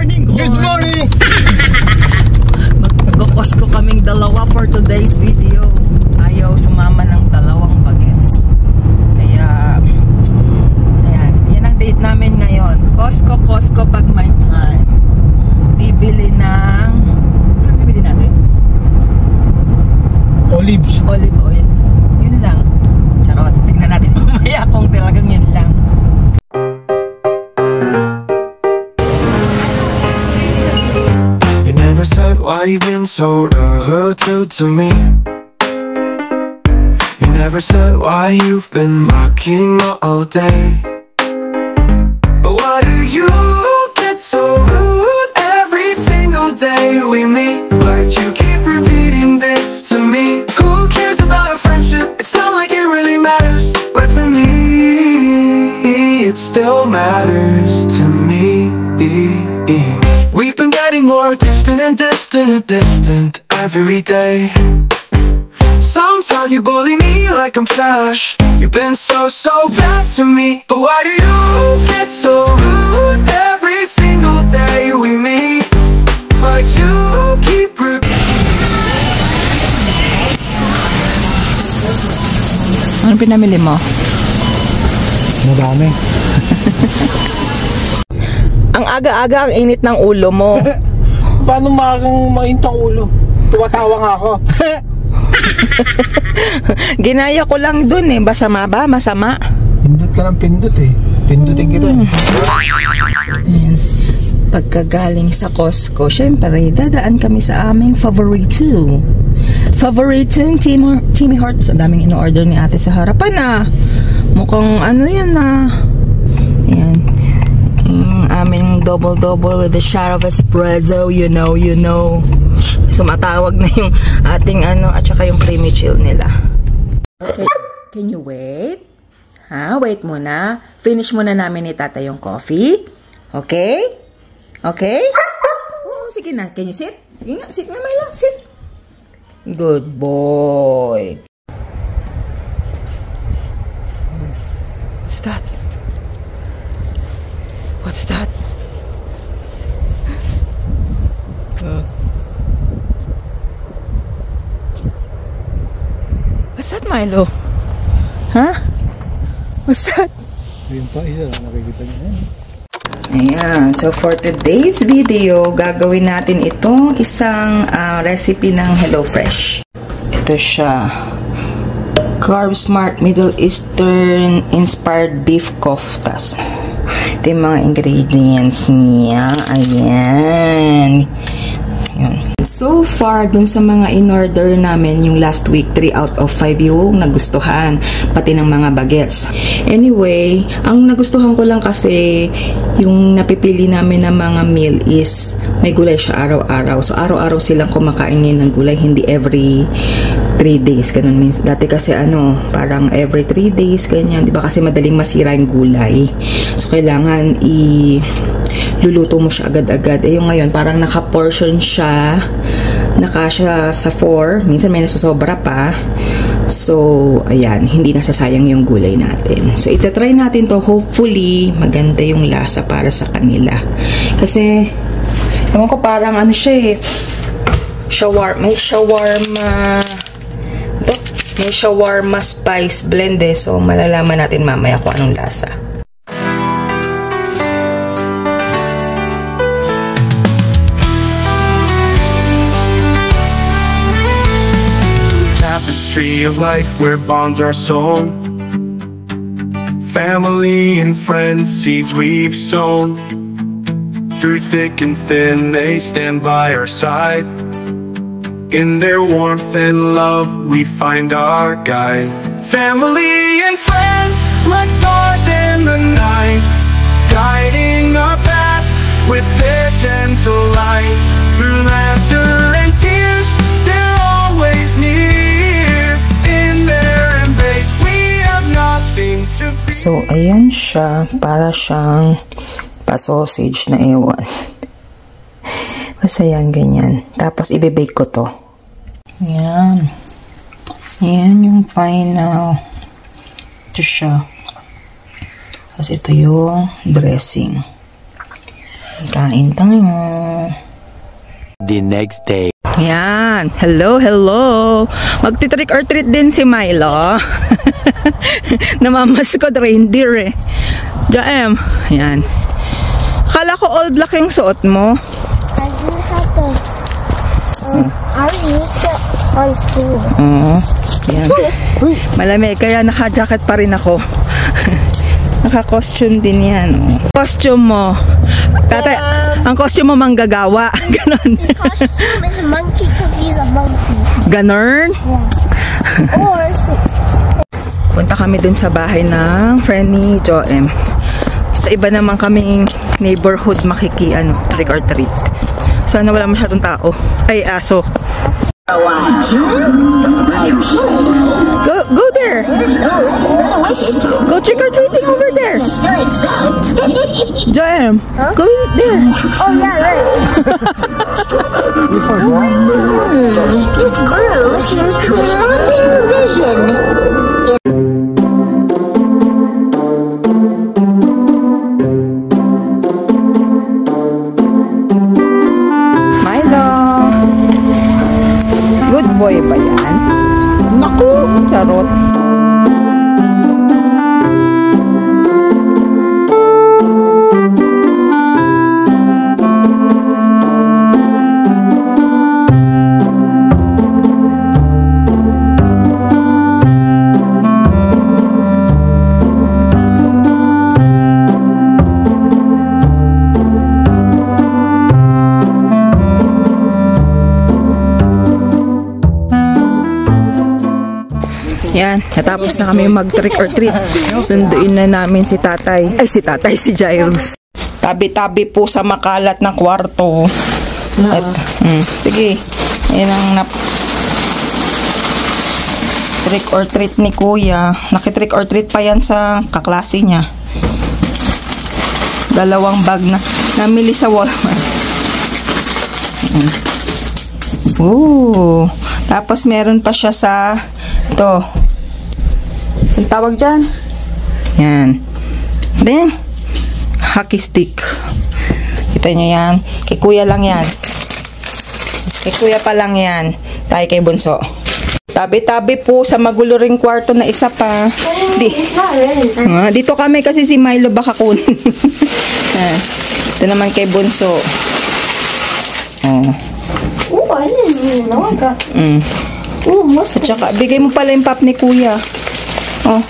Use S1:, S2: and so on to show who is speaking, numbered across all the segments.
S1: morning,
S2: Good morning!
S1: Mag-Costco kaming dalawa for today's video. Ayaw sumama ng dalawang bagets. Kaya, ayan. Yan ang date namin ngayon. Costco pag may time. Bibili ng... Ano bibili natin?
S2: Olives.
S1: Olive oil. Yun lang. Charot. Tignan natin mamaya kung talagang yun lang.
S3: You never said why you've been so rude to me. You never said why you've been mocking all day. But why do you get so rude every single day we meet? But you keep repeating this to me. Who cares about a friendship? It's not like it really matters. But to me, it still matters to me. We've been getting more distant and distant every day. Sometimes you bully me like I'm trash. You've been so bad to me. But why do you get so rude every single day we meet? But you keep
S1: Ano pinamili mo?
S2: Madami.
S1: Ang aga-aga ang init ng ulo mo.
S2: Paano makakang mainit ang ulo? Tumatawa nga ako.
S1: Ginaya ko lang dun eh. Masama ba? Masama?
S2: Pindot ka ng pindot eh. Pindutin kita.
S1: Ayan. Pagkagaling sa Costco, syempre, dadaan kami sa aming favorito. Favorito yung Timmy Hortons. Ang daming in-order ni ate sa harapan ah. Mukhang ano yan ah. Ayan. Yung aming double with a shot of espresso, you know. Sumatawag na yung ating ano, at saka yung creamy chill nila. Can you wait? Ha? Wait muna. Finish muna namin ni tata yung coffee. Okay? Okay? Oh, sige na. Can you sit? Sige nga, sit na Milo. Sit. Good boy. What's that? What's that? What's that, Milo? Huh? What's that?
S2: Ayun pa, isa. Nakikita niyo yan.
S1: Ayan. So, for today's video, gagawin natin itong isang recipe ng HelloFresh. Ito siya. Carb Smart Middle Eastern Inspired Beef Koftas. Ito yung mga ingredients niya. Ayan. Ayan. So far, dun sa mga in-order namin yung last week, 3 out of 5 yung nagustuhan, pati ng mga bagets. Anyway, ang nagustuhan ko lang kasi yung napipili namin na mga meal is may gulay siya araw-araw. So, araw-araw silang kumakain ng gulay, hindi every 3 days. Ganun. Dati kasi parang every 3 days, ganyan. Diba kasi madaling masira yung gulay. So, kailangan luluto mo siya agad-agad. Yung ngayon, parang naka-portion siya. Nakasya sa 4. Minsan may nasasobra pa. So, ayan. Hindi nasasayang yung gulay natin. So, itatry natin to. Hopefully, maganda yung lasa para sa kanila. Kasi, ewan ko parang siya eh. May shawarma spice blend eh. So, malalaman natin mamaya kung anong lasa.
S3: Tapestry of life where bonds are sewn. Family and friends, seeds we've sown. Through thick and thin, they stand by our side. In their warmth and love, we find our guide. Family and friends, like stars in the night, guiding our path with their gentle light. Through laughter and tears, they're always near. In their embrace, we have nothing to fear.
S1: So, ayan siya. Para siyang pa-sausage na ewan. Basta yan, ganyan. Tapos, ibibake ko to. Yan. Yan yung final. Ito siya. Tapos ito yung dressing. Kain tayo.
S4: The next day.
S1: Yan. Hello, hello. Magti-trick or treat din si Milo. Namamaskod reindeer eh. Jaem. Yan. Akala ko all black yung suot mo.
S5: I didn't have to. I used it on school.
S1: Yan. Malamig, kaya naka-jacket pa rin ako. Naka-costume din yan. Costume mo. Tatay, ang costume mo manggagawa. Ganon.
S5: His costume is a monkey because he's a monkey.
S1: Ganon?
S5: Yeah. Or
S1: Punta kami dun sa bahay ng friend ni Joem. Sa iba naman kaming neighborhood trick or treat. Sana wala masyadong tao. Ay, aso. Go there. Go trick or treating over there. Joem, go there.
S5: oh yeah, right. This groove seems to be lacking vision.
S1: Good boy ba yan? Naku! Charot. Yan, natapos na kami mag-trick or treat. Sunduin na namin si tatay. Ay, si Jairus. Tabi-tabi po sa makalat na kwarto. At, sige. Yan ang trick or treat ni Kuya. Naki-trick or treat pa yan sa kaklase niya. Dalawang bag na namili sa Walmart. Ooh. Tapos meron pa siya sa ito. Saan tawag dyan? Yan. Then, hockey stick. Kita nyo yan. Kay Kuya lang yan. Kay Kuya pa lang yan. Tayo kay Bunso. Tabi-tabi po sa magulo ring kwarto na isa pa. Dito kami kasi si Milo baka kunin. Ito naman kay Bunso.
S5: Oh, I didn't even know I got.
S1: At saka, bigay mo pala yung pop ni Kuya. Oh.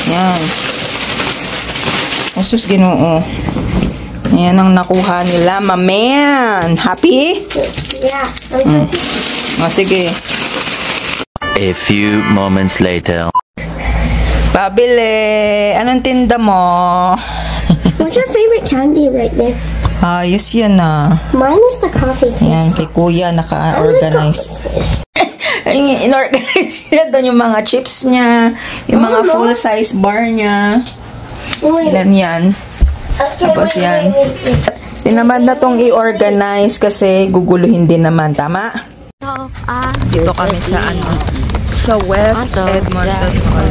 S1: Yan. Osus, Ginoo. Yan ang nakuha nila, man. Happy?
S5: Yeah.
S1: Sige.
S4: A few moments later.
S1: Pabili. Anong tinda mo?
S5: What's your favorite candy right there?
S1: Ayos yan ah.
S5: Mine is the coffee.
S1: Yan, kay Kuya, naka-organize. In-organize niya doon yung mga chips niya, yung mga full-size bar niya. Ilan yan. Tapos yan. Tinamad na tong i-organize kasi guguluhin din naman. Tama? Dito kami sa sa West Edmonton Mall.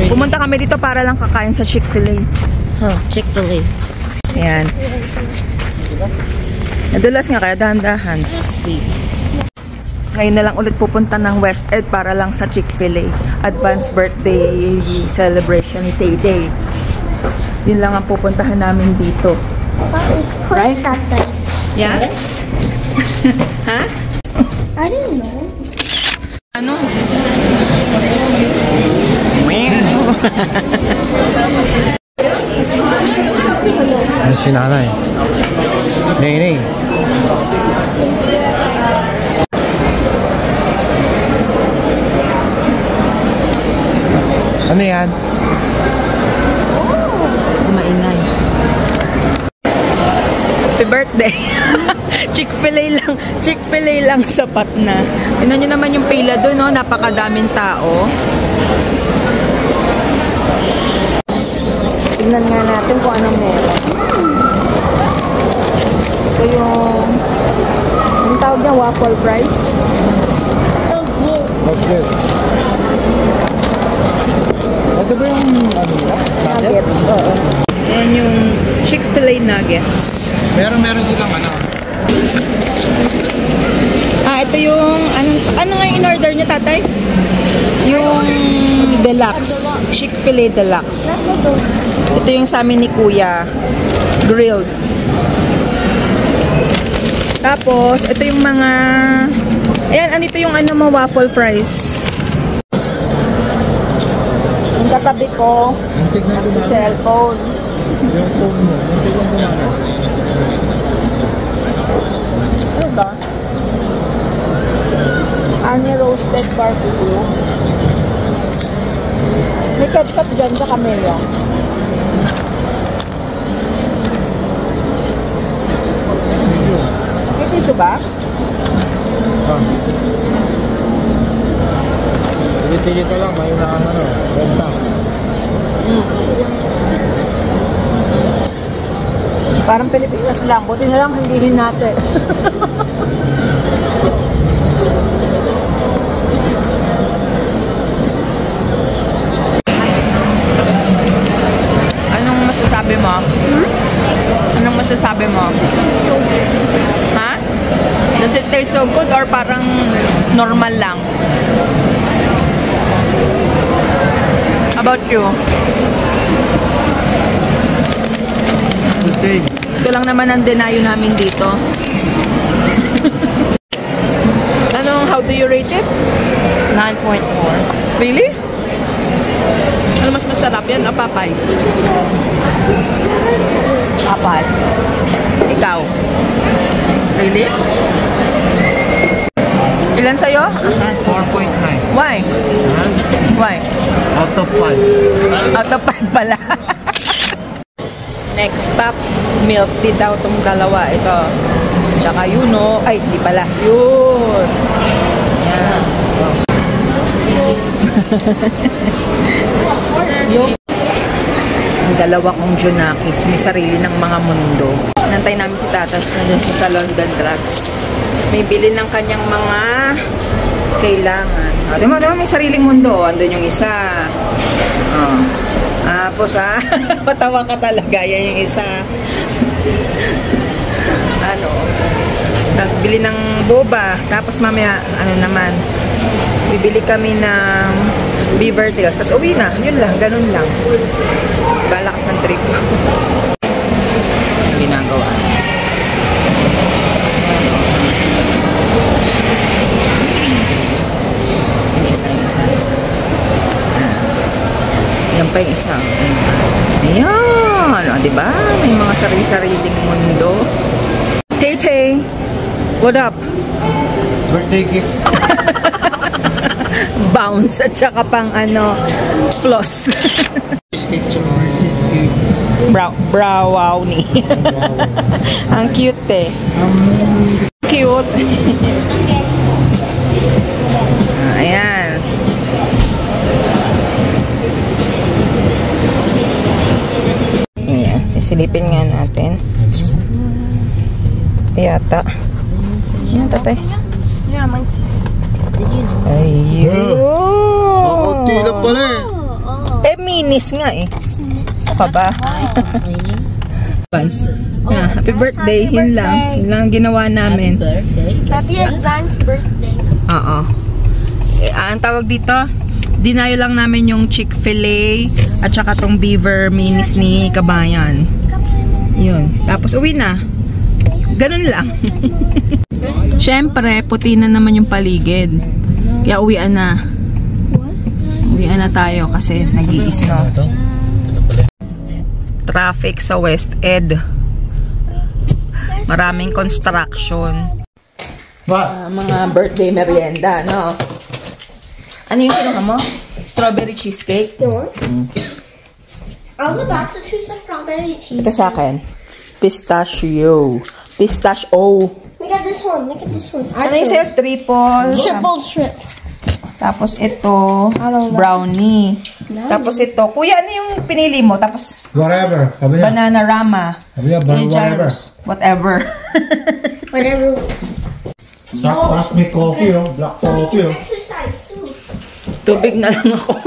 S1: Pumunta kami dito para lang kakain sa Chick-fil-A.
S6: Chick-fil-A.
S1: Ayan. Nadulas nga kaya dahan-dahan. Ngayon na lang ulit pupunta ng West Ed para lang sa Chick-fil-A. Advanced birthday celebration ni Tay-Day. Yun lang ang pupuntahan namin dito. Right? Yeah? Ha?
S5: I didn't know.
S1: Ano?
S2: Ano si nanay? Nene. Ano yan?
S1: Kumaingay. Happy birthday. Chick-fil-A lang sapat na. Tingnan nyo naman yung pila doon, no? Napakadaming tao. Tingnan nga natin kung anong meron. Ito yung anong tawag niya? Waffle fries?
S2: What's this? Ito Ito ba yung ano nila?
S1: Nuggets. Oo. Ayan yung Chick-fil-A nuggets.
S2: Meron silang ano.
S1: Ito yung, ano nga yung in-order niya, tatay? Yung deluxe. Chick-fil-A deluxe. Ito yung sa amin ni Kuya. Grilled. Tapos, ito yung mga, ayan, andito yung ano mo, waffle fries. Yung katabi ko, sa cellphone.
S2: Yung phone mo, muntik lang gumana.
S1: Ano ba? Honey roasted barbecue. May ketchup dyan sa camera. May tiso ba?
S2: Tigil ka lang, may ano, benta.
S1: Parang Pilipinas lang. Buti na lang hindihin natin. Anong masasabi mo? Anong masasabi mo? Ha? Does it taste so good or parang normal lang? About you?
S2: Good.
S1: Ito lang naman ang denayo namin dito. How do you rate it?
S6: 9.4.
S1: Really? Ano mas masarap yan? O Popeyes?
S6: Popeyes.
S1: Ikaw? Really? Ilan sa'yo?
S2: 4.9.
S1: Why? Why?
S2: Out of 5.
S1: Out of 5 pala. Next stop, milk tea daw itong dalawa. Ito. Tsaka Yuno. Ay, di pala. Yun. Yan. Yung ang dalawa kong Junakis, may sarili ng mga mundo. Nantay namin si Tata nandun siya sa London Drugs. May bili ng kanyang mga kailangan. Diba, may sariling mundo. Andun yung isa. Tapos patawa ka talaga. Yan yung isa. Nagbili ng boba. Tapos mamaya, naman, bibili kami ng Beaver Tails. Tapos uwi na. Yun lang. Ganun lang. Balakas ng trip. Ginagawa. Isa. Yan pa yung isa. Ayan. Diba? May mga sarili-sariling mundo. Tay-Tay, what up?
S2: Birthday gift.
S1: Bounce at saka pang floss.
S2: Cheesecake.
S1: Brownie. Ang cute eh. Cute. Ayan. Ayan. Isilipin nga natin. Yata. Ano tatay?
S5: Yeah, monkey. Did you know?
S1: Ayun.
S2: Kunti lang pala eh.
S1: Minis nga eh. Ano ka ba? Happy birthday. Yun lang. Yun lang ang ginawa namin.
S5: Happy advanced birthday.
S1: Oo. Ang tawag dito, dinayo lang namin yung Chick-fil-A at saka tong Beaver Minis ni Kabayan. Yun. Tapos uwi na. Ganun lang. Siyempre, puti na naman yung paligid. Kaya uwian na. Uwian na tayo kasi nag-iisno. Traffic sa West Ed. Maraming construction. Mga birthday merienda, no? Ano yung kinuha mo? Strawberry cheesecake?
S5: I was about to choose the strawberry cheese.
S1: Ito sa akin. Pistachio. Pistachio.
S5: Look at this one. Look at this one.
S1: Ano yung sa'yo?
S5: Triple shrimp.
S1: Tapos ito, brownie.
S5: Nice.
S1: Tapos ito, kuya, ano yung pinili mo? Tapos,
S2: Whatever. Sabi niya.
S1: Banana Rama.
S2: Sabi niya, whatever.
S1: Whatever.
S5: Whatever.
S2: Tapos may coffee, black coffee.
S5: Exercise too.
S1: Tubig na lang ako.